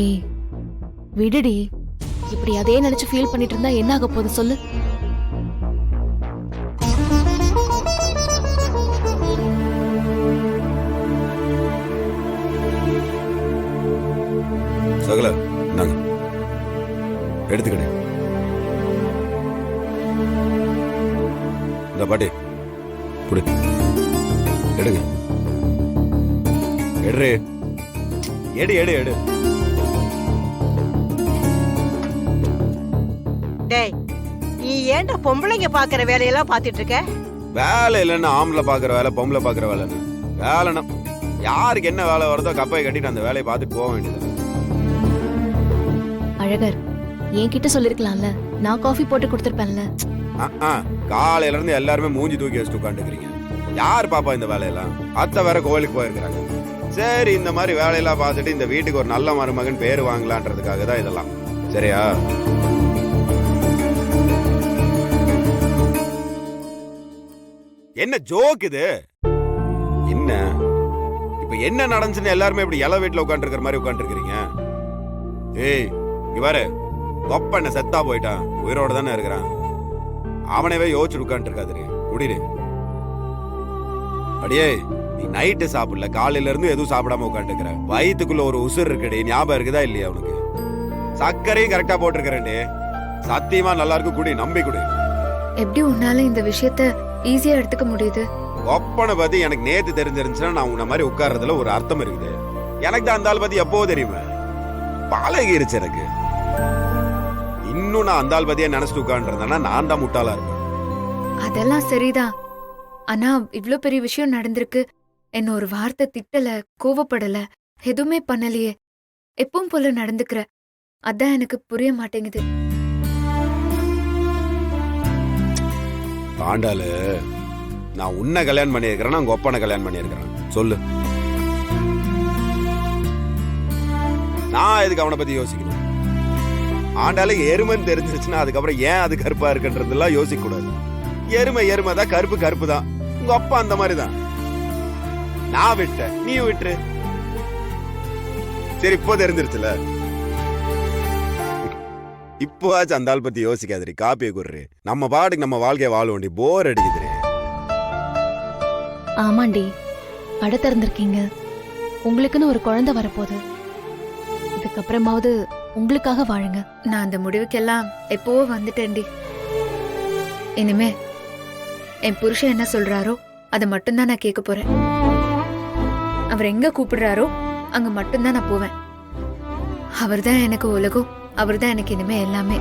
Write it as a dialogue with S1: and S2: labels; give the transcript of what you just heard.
S1: ஏய் விடுடி, இப்படி அதே நினைச்சு ஃபீல் பண்ணிட்டு இருந்தா என்ன ஆக போகுது சொல்லு.
S2: சகல நாங்க எடுத்துக்கிட்டே இந்த பாட்டி புடி எடுங்க எடு எடு எடு எடு.
S3: டேய், நீ ஏன்டா பொம்பளைங்க பாக்குற வேலையெல்லாம் பாத்துட்டு இருக்க?
S2: வேலை இல்லைன்னா ஆம்பளை பாக்குற வேலை, பொம்பளை பாக்குற வேலைன்னு வேலைன்னா யாருக்கு என்ன வேலை வருதோ கப்பையை கட்டிட்டு அந்த வேலையை பார்த்துட்டு போக வேண்டியது.
S1: அழகர், என்கிட்ட சொல்லிருக்கலாம்ல, நான் காஃபி போட்டு கொடுத்துருப்பேன்ல.
S2: காலையில இருந்து எல்லாருமே மூஞ்சி தூக்கி வச்சுட்டு உட்காந்துக்கிறீங்க. யார் பாப்பா இந்த வேலையெல்லாம்? அத்தை வேற கோயிலுக்கு போயிருக்கிறாங்க. சரி, இந்த மாதிரி வேலையெல்லாம் பார்த்துட்டு இந்த வீட்டுக்கு ஒரு நல்ல மருமகன் பேர் வாங்கலான்றதுக்காக தான் இதெல்லாம். சரியா? என்ன ஜோக் இது? என்ன இப்ப என்ன நடந்துச்சுன்னு எல்லாருமே இப்படி இலை வீட்டுல உட்காந்து இருக்கிற மாதிரி உட்காந்து இருக்கிறீங்க? ஏய் இவரு கொப்ப என்ன செத்தா போயிட்டான், உயிரோட தானே இருக்கிறான். அவனவே யோசிச்சு உட்காந்து இருக்காது. குடிடு. அடியே, நீ நைட்டு சாப்பிடல, காலையில இருந்து எதுவும் சாப்பிடாம உட்காந்துருக்கிற. வயிற்றுக்குள்ள ஒரு உசுர் இருக்குடி, ஞாபகம் இருக்குதா இல்லையா உனக்கு? சர்க்கரையும் கரெக்டா போட்டிருக்கிறேன்டி. சத்தியமா நல்லா இருக்கு, குடி, நம்பி குடி.
S4: எப்படி உன்னால இந்த விஷயத்த ஈஸியா எடுத்துக்க முடியுது?
S2: ஒப்பனை பத்தி எனக்கு நேத்து தெரிஞ்சிருந்துச்சுன்னா நான் உன்ன மாதிரி உட்கார்றதுல ஒரு அர்த்தம் இருக்குது. எனக்கு தான் அந்த ஆள் பத்தி எப்போ தெரியுமா? பழகிருச்சு எனக்கு. இன்னும் நான் அந்த ஆள் பத்தியே நினைச்சிட்டு உட்காந்துருந்தேன்னா நான் தான் முட்டாளா இருப்பேன்.
S4: அதெல்லாம் சரிதான். ஆனா இவ்ளோ பெரிய விஷயம் நடந்திருக்கு. என்ன ஒரு வார்த்தை திட்டல, கோவப்படல, எதுவுமே பண்ணலையே. எப்பவும் போல நடந்துக்கிற. அதான் எனக்கு புரிய மாட்டேங்குது.
S2: ஆண்டாளு, நான் உன்னை கல்யாணம் பண்ணியிருக்கிறேன், உங்க ஒப்பனை கல்யாணம் பண்ணியிருக்கிறேன். சொல்லு, நான் எதுக்கு அவனை பத்தி யோசிக்கணும்? ஆண்டாளு எருமைன்னு தெரிஞ்சிருச்சுன்னா அதுக்கப்புறம் ஏன் அது கருப்பா இருக்குன்றதெல்லாம் யோசிக்க கூடாது. எருமை தான், கருப்பு கருப்பு தான். உங்க அப்பா அந்த மாதிரி தான். நான் விட்ட, நீ விட்டுரு. சரி, இப்போ தெரிஞ்சிருச்சுல. இப்போவாச்சும் அந்த ஆள் பத்தி யோசிக்காதரி. காப்பியை குடுறே, நம்ம பாட்டுக்கு நம்ம வாழ்க்கைய வாழ வேண்டி. போர் அடிக்குதுரே.
S1: ஆமாண்டி, கடை திறந்திருக்கீங்க, உங்களுக்குன்னு ஒரு குழந்தை வரப்போகுது. இதுக்கப்புறமாவது உங்களுக்காக வாழுங்க.
S4: நான் அந்த முடிவுக்கெல்லாம் எப்பவோ வந்துட்டேன்டி. இனிமே என் புருஷன் என்ன சொல்றாரோ அதை மட்டும்தான் நான் கேட்க போறேன். அவர் எங்க கூப்பிடுறாரோ அங்க மட்டும்தான் நான் போவேன். அவர்தான் எனக்கு உலகம், அவர்தான் எனக்கு இனிமே எல்லாமே.